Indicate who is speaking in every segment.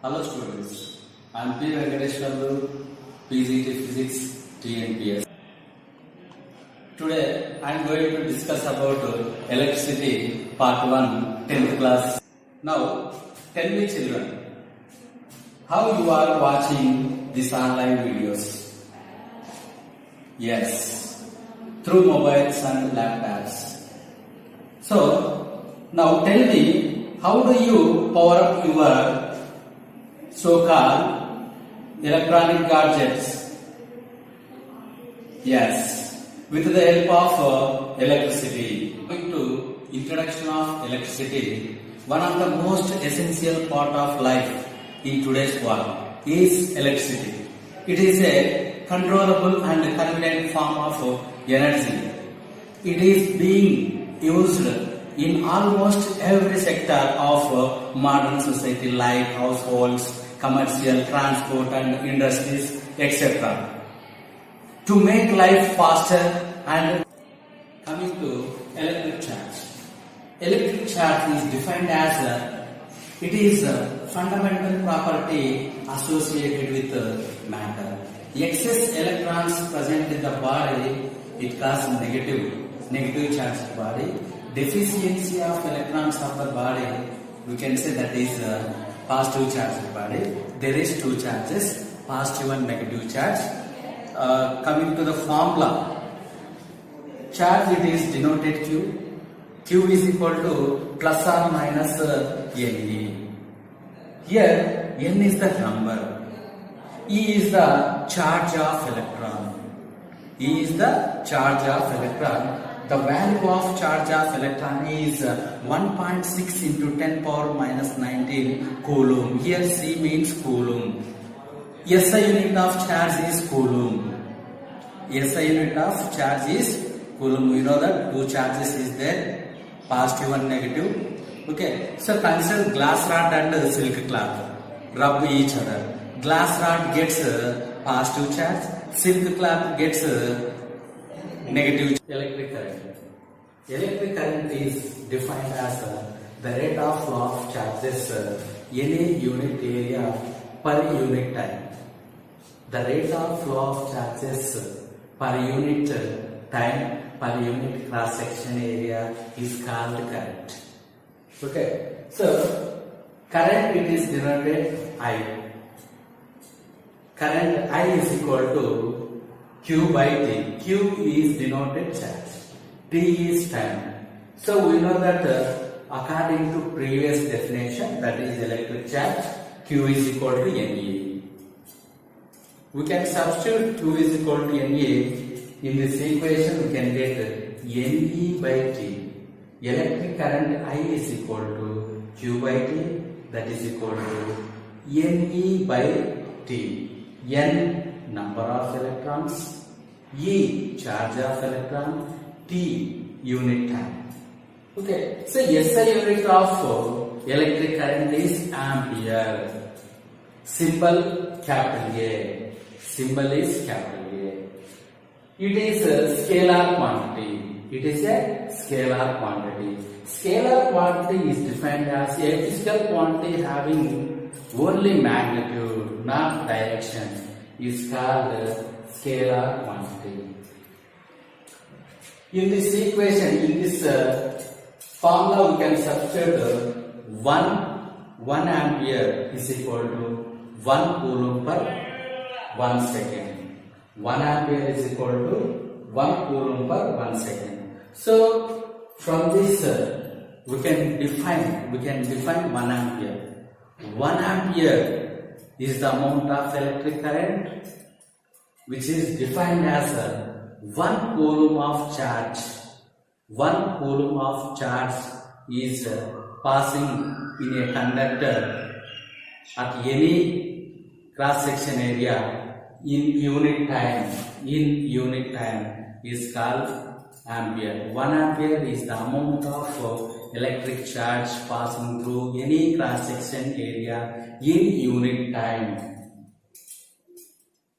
Speaker 1: Hello students, I am P. Venkateshwarlu, PGT Physics, TNPS. Today I am going to discuss about electricity part 1, 10th class. Now tell me children, how you are watching these online videos? Yes, through mobiles and laptops. So now tell me, how do you power up your so-called electronic gadgets? Yes, with the help of electricity. Going to introduction of electricity, one of the most essential part of life in today's world is electricity. It is a controllable and convenient form of energy. It is being used in almost every sector of modern society like households, commercial, transport and industries, etc. To make life faster. And coming to electric charge. Electric charge is defined as it is a fundamental property associated with matter. Excess electrons present in the body, it causes negative charge in the body. Deficiency of electrons of the body, we can say that is positive charge in the body. There is two charges, positive and negative charge. Coming to the formula, charge it is denoted Q. Q is equal to plus or minus Ne. Here N is the number, E is the charge of electron. E is the charge of electron. The value of charge of electron is 1.6 into 10 power minus 19 coulomb. Here C means coulomb. SI unit of charge is coulomb. SI unit of charge is coulomb. You know that two charges is there, positive and negative. Okay, so consider glass rod and silk cloth. Rub each other. Glass rod gets positive charge, silk cloth gets negative. Electric current. Electric current is defined as the rate of flow of charges any unit area per unit time. The rate of flow of charges per unit time per unit cross section area is called current. Okay, so current it is denoted I. Current I is equal to Q by T. Q is denoted charge. T is time. So we know that according to previous definition, that is electric charge, Q is equal to Ne. We can substitute Q is equal to Ne. In this equation we can get Ne by T. Electric current I is equal to Q by T, that is equal to Ne by T. N number of electrons, E charge of electron, T unit time. Okay, so SI unit of electric current is ampere. Symbol capital A. Symbol is capital A. It is a scalar quantity. It is a scalar quantity. Scalar quantity is defined as a physical quantity having only magnitude, not direction, is called scalar quantity. In this equation, in this formula, we can substitute 1 ampere is equal to 1 coulomb per 1 second. 1 ampere is equal to 1 coulomb per 1 second. So from this we can define 1 ampere. 1 ampere is the amount of electric current which is defined as 1 coulomb of charge. 1 coulomb of charge is passing in a conductor at any cross section area in unit time. In unit time is called ampere. 1 ampere is the amount of electric charge passing through any cross section area in unit time.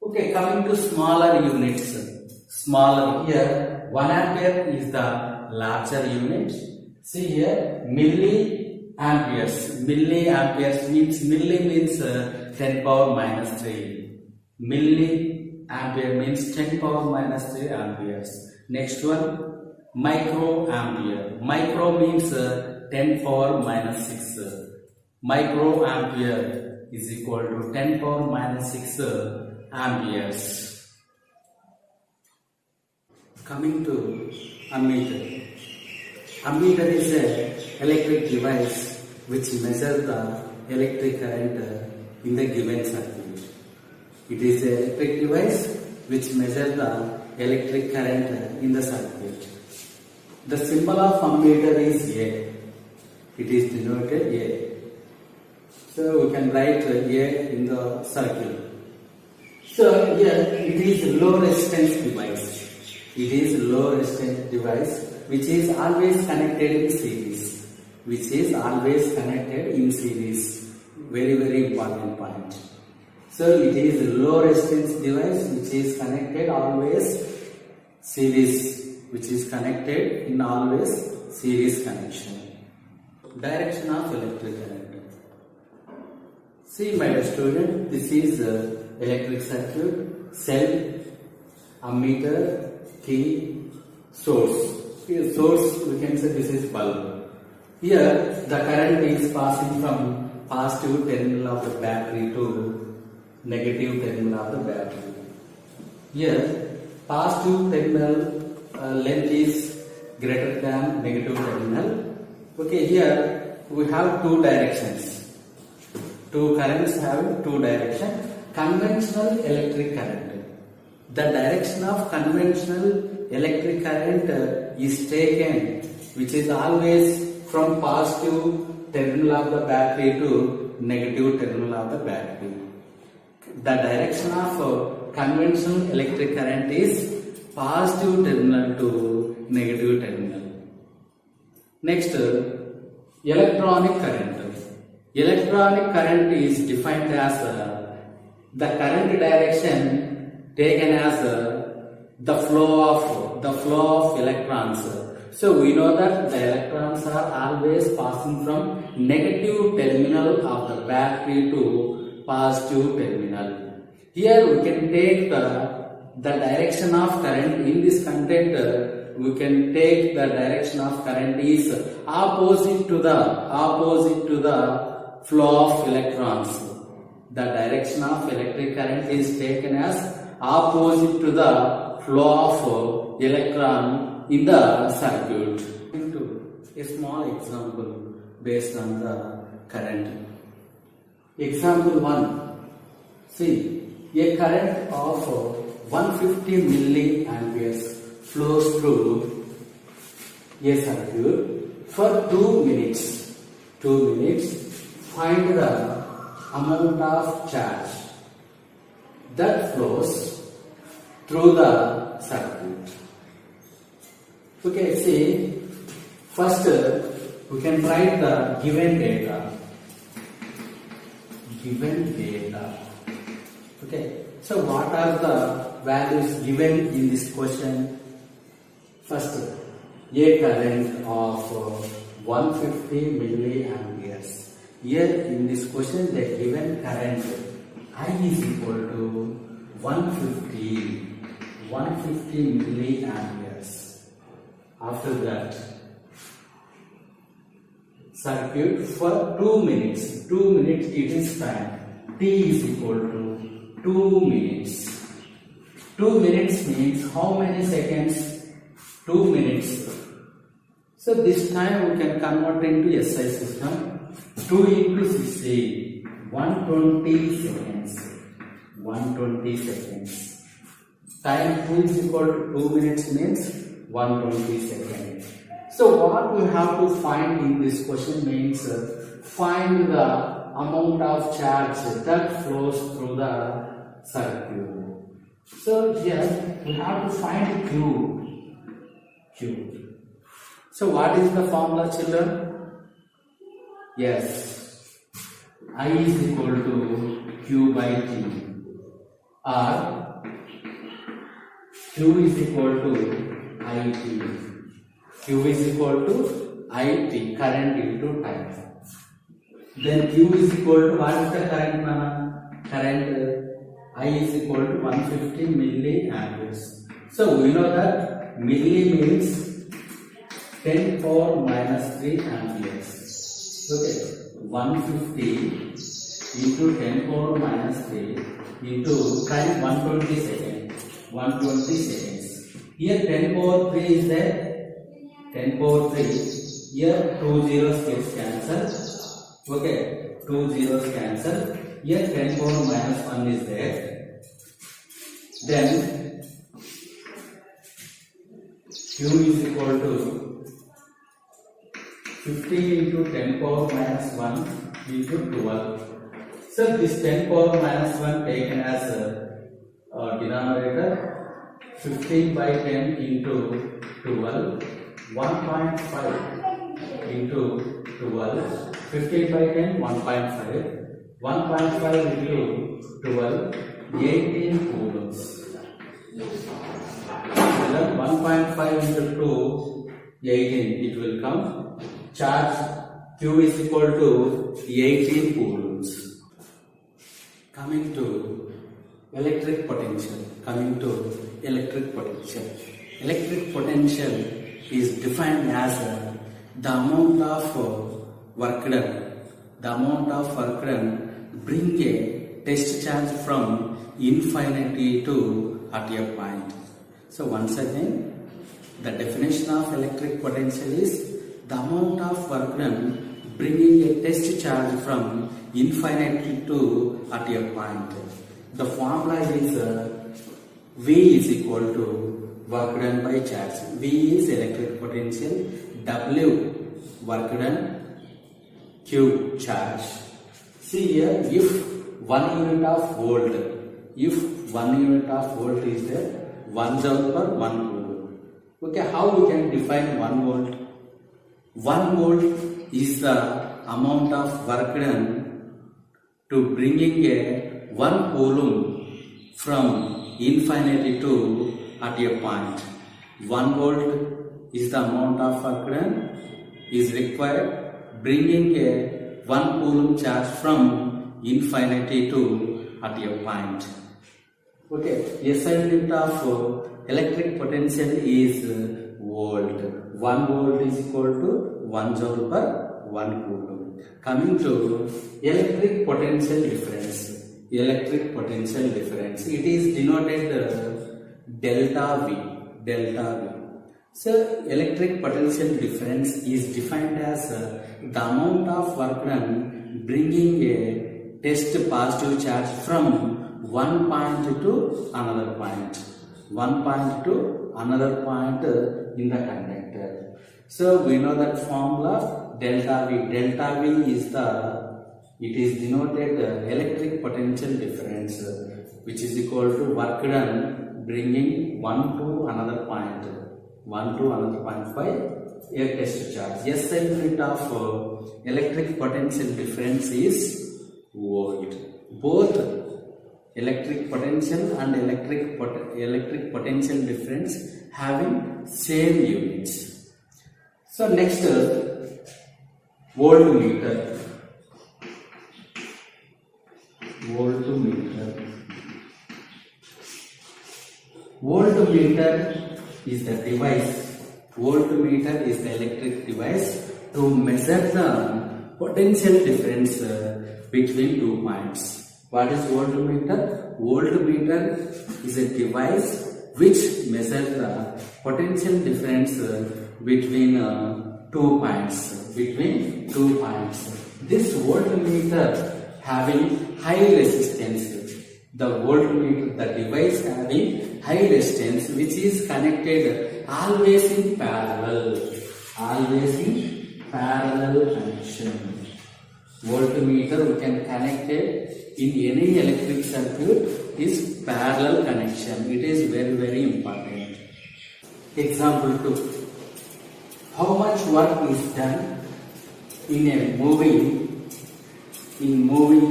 Speaker 1: Okay, coming to smaller units. Smaller here, 1 ampere is the larger unit. See here, milli amperes. Milliamperes means, milli means 10 power minus 3. Milliampere means 10 power minus 3 amperes. Next one, microampere. Micro means 10 power minus 6. Microampere is equal to 10 power minus 6 amperes. Coming to ammeter. Ammeter is an electric device which measures the electric current in the given circuit. It is an electric device which measures the electric current in the circuit. The symbol of ammeter is A. It is denoted A. So we can write A in the circle. So here it is low resistance device. It is low resistance device which is always connected in series. Which is always connected in series. Very, very important point. So it is low resistance device which is connected always series. Which is connected in always series connection. Direction of electric current. See my dear student, this is electric circuit, cell, ammeter, key, source. Here source we can say this is bulb. Here the current is passing from positive terminal of the battery to negative terminal of the battery. Here positive terminal length is greater than negative terminal. Okay, here we have two directions. Two currents have two directions. Conventional electric current. The direction of conventional electric current is taken, which is always from positive terminal of the battery to negative terminal of the battery. The direction of conventional electric current is positive terminal to negative terminal. Next, electronic current. Electronic current is defined as the current direction taken as the flow of electrons. So we know that the electrons are always passing from negative terminal of the battery to positive terminal. Here we can take the direction of current in this content. We can take the direction of current is opposite to the flow of electrons. The direction of electric current is taken as opposite to the flow of electron in the circuit. Into a small example based on the current. Example 1. See, a current of 150 milliamperes flows through a circuit for 2 minutes. 2 minutes. Find the amount of charge that flows through the circuit. Okay, see, first we can write the given data. Okay, so what are the values given in this question? First, a current of 150 milliamperes. Here in this question, the given current I is equal to 150 milliamperes. After that, circuit for 2 minutes. 2 minutes it is time. T is equal to 2 minutes. 2 minutes means how many seconds? 2 minutes. So this time we can convert into SI system. 2 into 60, 120 seconds. 120 seconds. Time 2 is equal to 2 minutes means 120 seconds. So what we have to find in this question means find the amount of charge that flows through the circuit. So here we have to find Q. So what is the formula, children? Yes, I is equal to Q by T, or Q is equal to IT. Q is equal to IT, current into time. Then Q is equal to, what is the current mana? Current I is equal to 150 milliamperes. So we know that milli means 10 power minus 3 amperes. Okay, 150 into 10 power minus 3 into time 120 seconds. 120 seconds. Here 10 power 3 is there. 10 power 3. Here 2 zeros gets cancelled. Okay, 2 zeros cancel. Here 10 power minus 1 is there. Then Q is equal to 15 into 10 power minus 1 into 12. So this 10 power minus 1 taken as a denominator. 15 by 10 into 12. 1.5 into 12. 15 by 10, 1.5. 1.5 into 12, 18 coulombs. 1.5 into 2, 18. It will come. Charge Q is equal to 18 coulombs. Coming to electric potential. Electric potential is defined as the amount of work done. The amount of work done bring a test charge from infinity to at a point. So once again, the definition of electric potential is the amount of work done bringing a test charge from infinity to at a point. The formula is V is equal to work done by charge. V is electric potential, W work done, Q charge. See here, if 1 unit of volt, is there, 1 joule per 1 coulomb. Okay, how we can define 1 volt? 1 volt is the amount of work done to bringing a 1 coulomb from infinity to at a point. 1 volt is the amount of work done is required bringing a 1 coulomb charge from infinity to at a point. Okay, SI unit of electric potential is volt. 1 volt is equal to 1 joule per 1 coulomb. Coming to electric potential difference. It is denoted delta V. So electric potential difference is defined as the amount of work done bringing a test positive charge from one point to another point. In the conductor. So we know that formula delta V. Delta V is it is denoted electric potential difference, which is equal to work done bringing one to another point by a test charge. SI unit of electric potential difference is volt. Both electric potential and electric potential difference having same units. So next, voltmeter. Voltmeter is the device. Voltmeter is the electric device to measure the potential difference between 2 points. What is voltmeter? Voltmeter is a device which measures the potential difference between 2 points. This voltmeter having high resistance. The voltmeter, the device having high resistance, which is connected always in parallel connection. Voltmeter we can connect it in any electric circuit is parallel connection. It is very, very important. Example 2. How much work is done in moving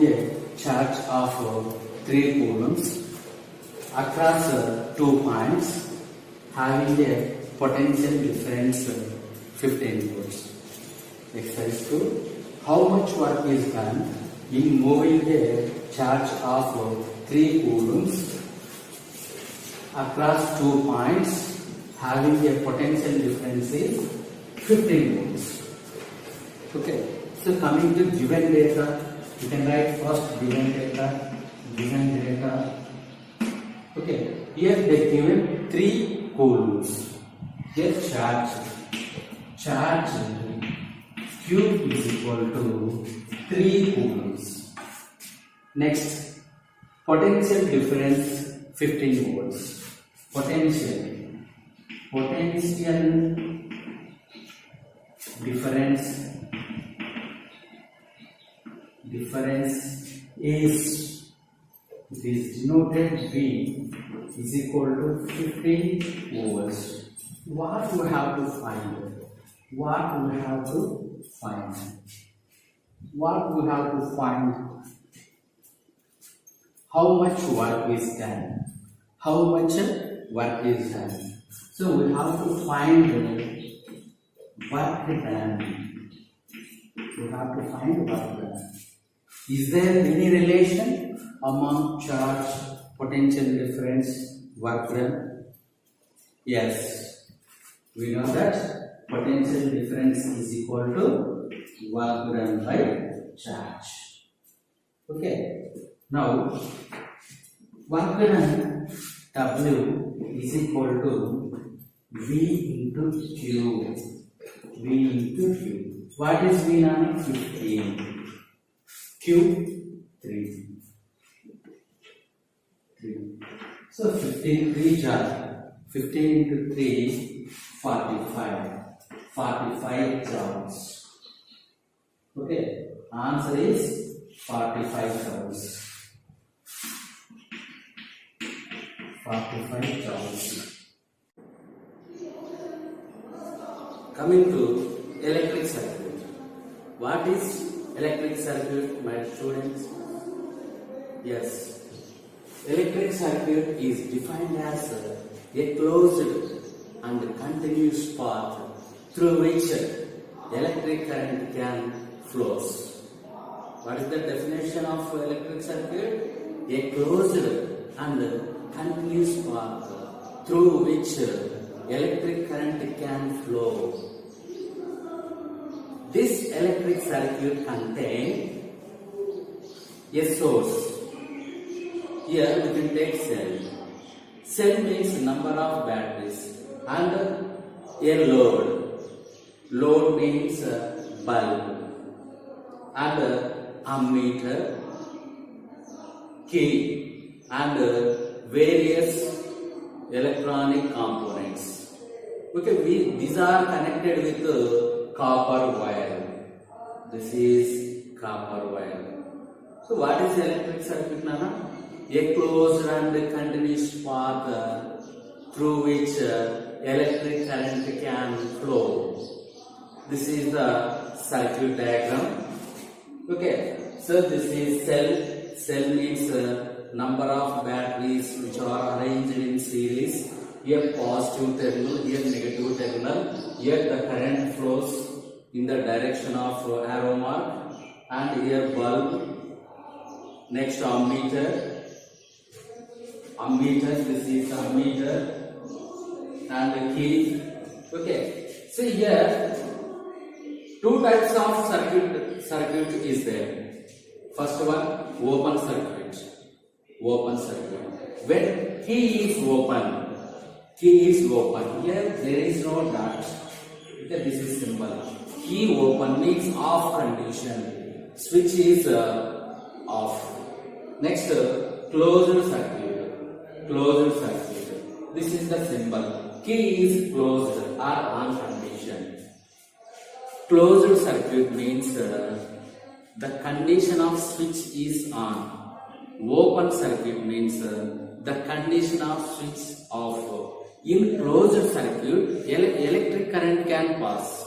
Speaker 1: a charge of 3 coulombs across 2 points having a potential difference 15 volts. Exercise 2. how much work is done in moving a charge of 3 coulombs across 2 points having a potential difference is 15 volts. Okay, so coming to given data, you can write first given data. Okay, here they given 3 coulombs. Their charge Q is equal to 3 coulombs. Next, potential difference 15 volts. Potential difference is, it is denoted V is equal to 15 volts. What we have to find? How much work is done? So we have to find work done. Is there any relation among charge, potential difference, work done? Yes, we know that potential difference is equal to work done by charge. Okay, now work done W is equal to V into Q. What is V now? 15. Q 3. So 15 charge. 15 into 3, 45. 45 joules. Okay, answer is 45 joules. 45 joules. Coming to electric circuit. What is electric circuit, my students? Yes, electric circuit is defined as a closed and continuous path through which electric current can flow. What is the definition of electric circuit? A closed and continuous path through which electric current can flow. This electric circuit contains a source. Here we can take cell. Cell means number of batteries and a load. Load means bulb and ammeter, key and various electronic components. Okay, these are connected with copper wire. This is copper wire. So what is electric circuit, Nana? A closed and continuous path through which electric current can flow. This is the circuit diagram. Okay, so this is cell. Cell means number of batteries which are arranged in series. Here positive terminal, here negative terminal. Here the current flows in the direction of arrow mark, and here bulb. Next ammeter. This is ammeter and the key. Okay, so here two types of circuit is there. First one, open circuit. When key is open, here there is no dot. Okay, this is symbol. Key open means off condition. Switch is off. Next, closed circuit. This is the symbol. Key is closed or on condition. Closed circuit means the condition of switch is on. Open circuit means the condition of switch off. In closed circuit, electric current can pass.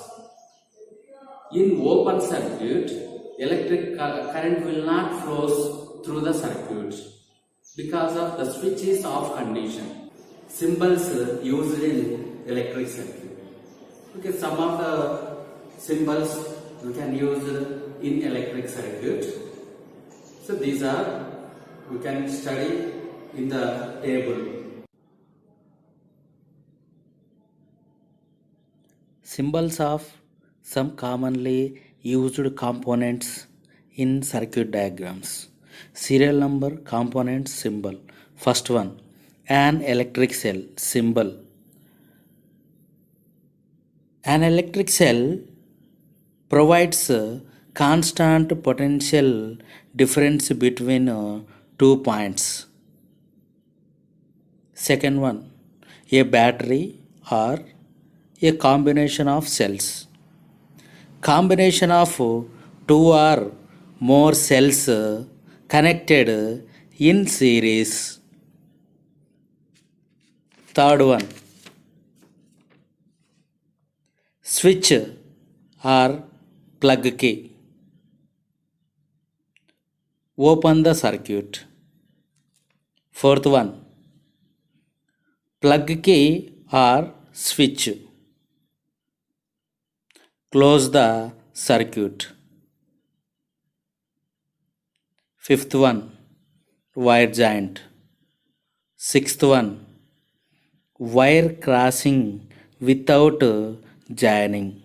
Speaker 1: In open circuit, electric current will not flow through the circuit because of the switch is off condition. Symbols used in electric circuit. Okay, some of the symbols we can use in electric circuit. So these are we can study in the table. Symbols of some commonly used components in circuit diagrams. Serial number, component, symbol. First one, an electric cell, symbol. An electric cell provides constant potential difference between 2 points. Second one, a battery or a combination of cells. Combination of two or more cells connected in series. Third one, switch or plug key. Open the circuit. Fourth one, plug key or switch. Close the circuit. Fifth one, wire joint. Sixth one, wire crossing without joining.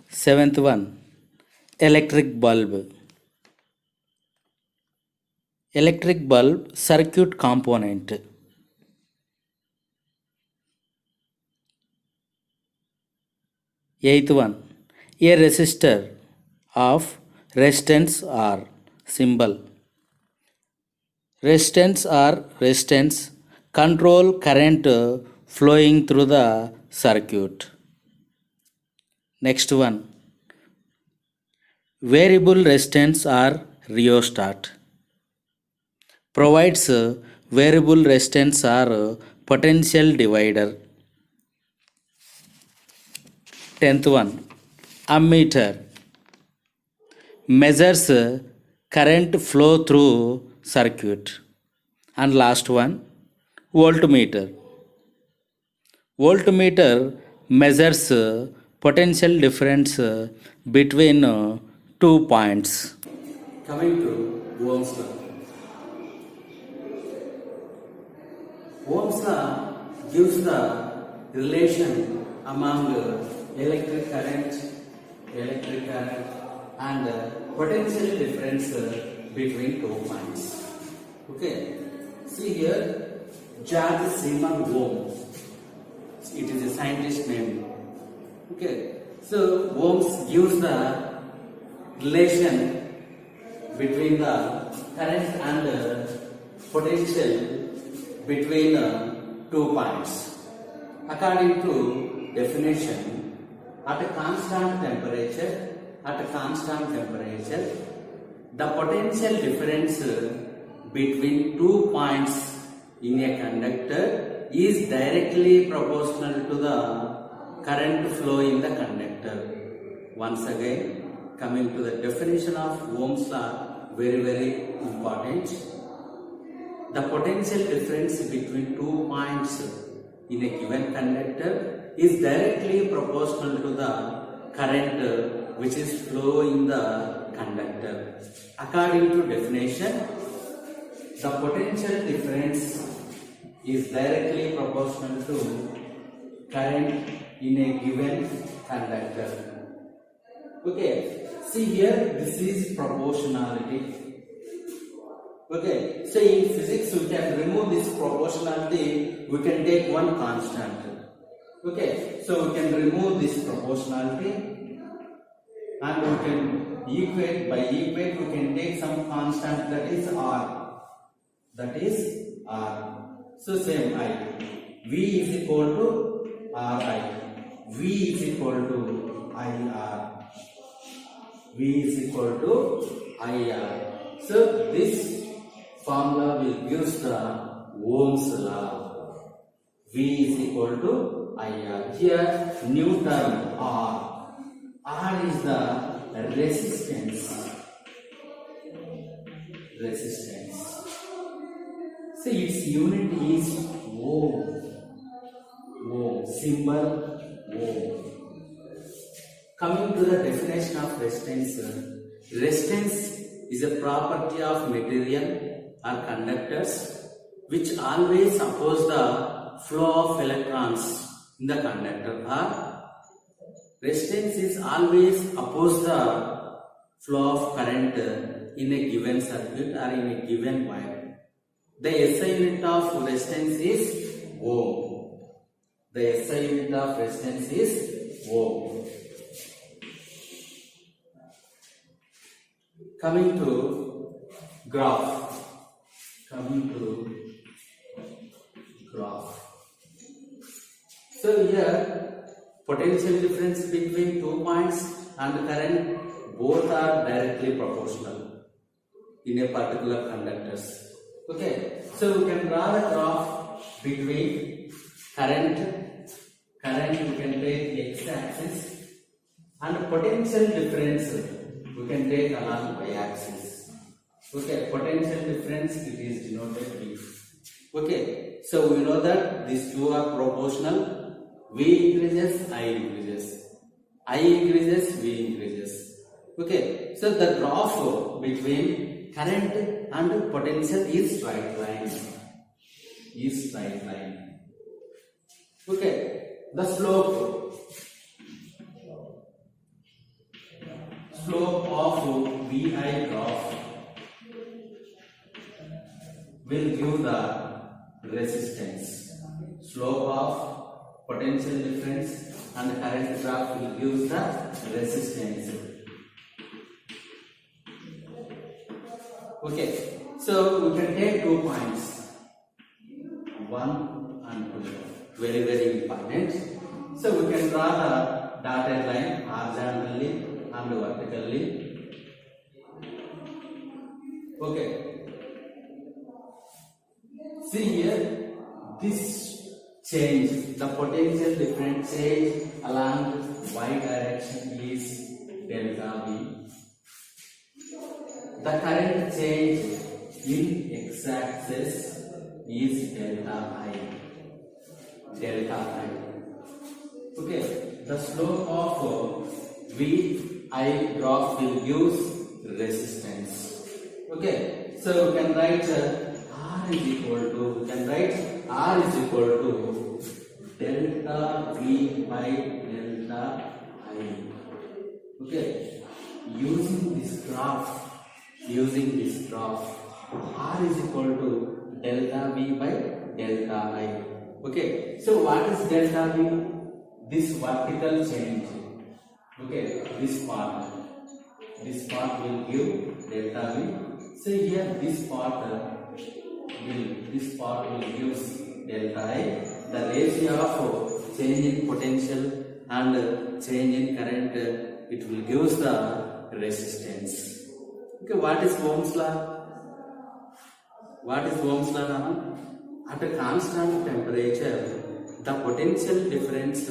Speaker 1: Seventh one, electric bulb. Electric bulb circuit component. Eighth one, a resistor of resistance R, symbol. Resistance or resistance control current flowing through the circuit. Next one, variable resistance or rheostat. Provides variable resistance or potential divider. 10th one, ammeter. Measures current flow through circuit. And last one, voltmeter. Voltmeter measures potential difference between 2 points. Coming to Ohm's law. Ohm's law gives the relation among electric current and potential difference between 2 points. Okay, see here, George Siemens Ohm. It is a scientist name. Okay, so Ohms gives the relation between the current and potential between 2 points. According to definition, at a constant temperature, the potential difference between 2 points in a conductor is directly proportional to the current flow in the conductor. Once again, coming to the definition of Ohm's law, very important. The potential difference between 2 points in a given conductor is directly proportional to the current which is flow in the conductor. According to definition, the potential difference is directly proportional to current in a given conductor. Okay, see here, this is proportionality. Okay, so in physics we can remove this proportionality, we can take one constant. Okay, so we can remove this proportionality and we can equate, by equate we can take some constant, that is R. So same I. V is equal to Ri. V is equal to IR. V is equal to IR. So this formula will give the Ohm's law. V is equal to IR. Here new term R. R is the resistance. So its unit is Ohm, symbol ohm. Coming to the definition of resistance, resistance is a property of material or conductors which always oppose the flow of electrons in the conductor, or resistance is always oppose the flow of current in a given circuit or in a given wire. The SI unit of resistance is ohm. The SI unit of resistance is ohm. Coming to graph. So here potential difference between 2 points and current both are directly proportional in a particular conductors. Okay, so we can draw the graph between current we can take x-axis and potential difference we can take along y-axis. Okay, potential difference it is denoted V. Okay, so we know that these two are proportional. V increases, I increases. I increases, V increases. Okay, so the graph between current and potential is straight line. Okay, the slope of VI graph will give the resistance. Slope of potential difference and current graph will give the resistance. Okay, so we can take 2 points, 1 and 2. Very, very important. So we can draw the dotted line horizontally and vertically. Okay. See here, this change, the potential difference change along y direction is delta V. The current change in x-axis is delta I. Okay, the slope of VI graph will give resistance. Okay, so we can write R is equal to delta V by delta I. Okay, using this graph, R is equal to delta V by delta I. Okay, so what is delta V? This vertical change. Okay, this part will give delta V. So here this part will give delta I. The ratio of change in potential and change in current, it will give the resistance. Okay, what is Ohm's law? At a constant temperature, the potential difference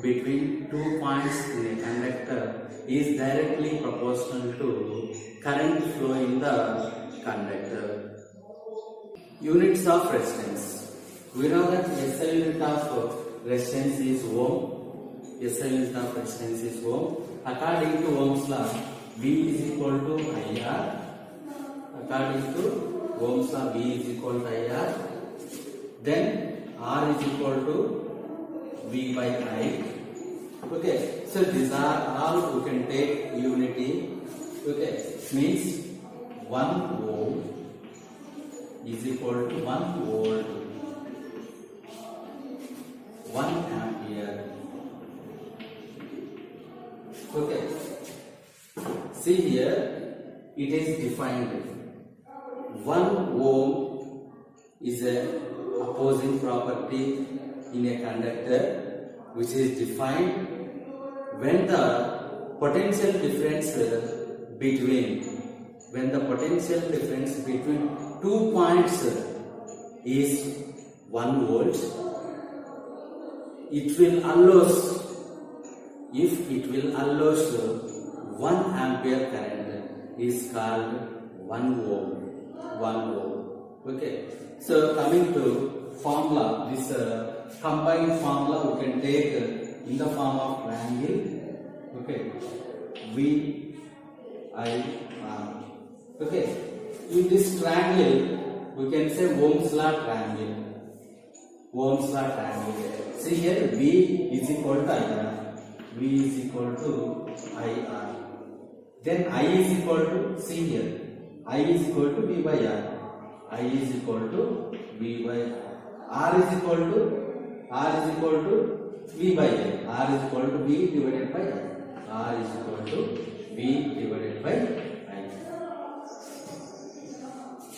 Speaker 1: between 2 points in a conductor is directly proportional to current flow in the conductor. Units of resistance. We know that SI unit of resistance is ohm. According to Ohm's law, V is equal to IR. Then R is equal to V by I. Okay, so these are all we can take unity. Okay, means 1 ohm is equal to 1 volt, 1 ampere. Okay, see here it is defined. 1 ohm is a opposing property in a conductor which is defined when the potential difference between 2 points is 1 volt. If it will allow 1 ampere current is called 1 ohm. Okay, so coming to formula, this combined formula we can take in the form of triangle. Okay, V I R. Okay, in this triangle we can say Ohm's law triangle. Ohm's law triangle. See here, V is equal to IR. V is equal to IR. Then I is equal to, see here, I is equal to V by R. I is equal to V by R. R is equal to V by L. R is equal to V divided by I. R is equal to V divided by I.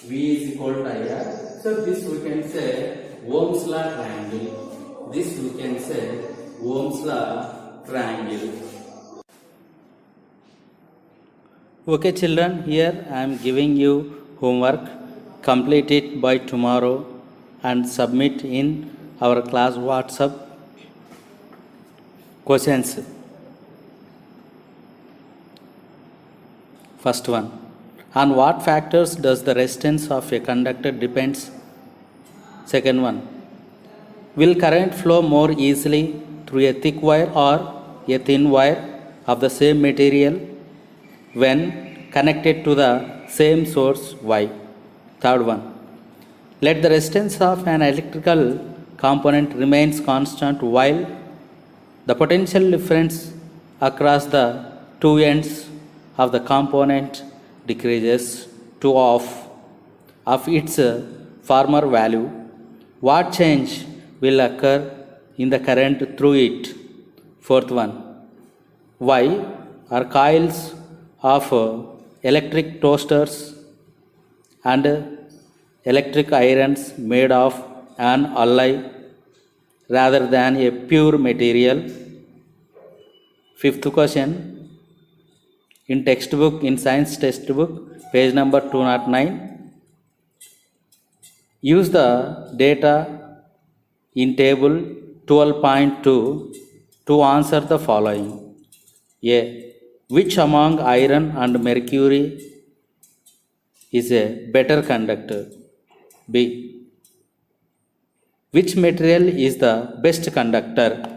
Speaker 1: V is equal to IR. So this we can say Ohm's law triangle. This we can say Ohm's law triangle. Okay children, here I am giving you homework. Complete it by tomorrow and submit in our class WhatsApp. Questions. First one. On what factors does the resistance of a conductor depends? Second one. Will current flow more easily through a thick wire or a thin wire of the same material when connected to the same source? Why? Third one. Let the resistance of an electrical component remains constant while the potential difference across the two ends of the component decreases to half of its former value. What change will occur in the current through it? Fourth one. Why are coils of electric toasters and electric irons made of an alloy rather than a pure material? Fifth question. In textbook, in science textbook, page number 209, use the data in table 12.2 to answer the following. A. Which among iron and mercury is a better conductor? B. Which material is the best conductor?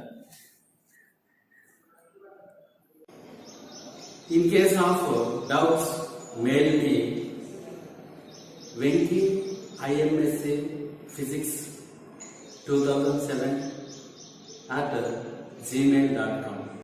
Speaker 1: In case of doubts, mail me Venki IMSA Physics 2007 at gmail.com.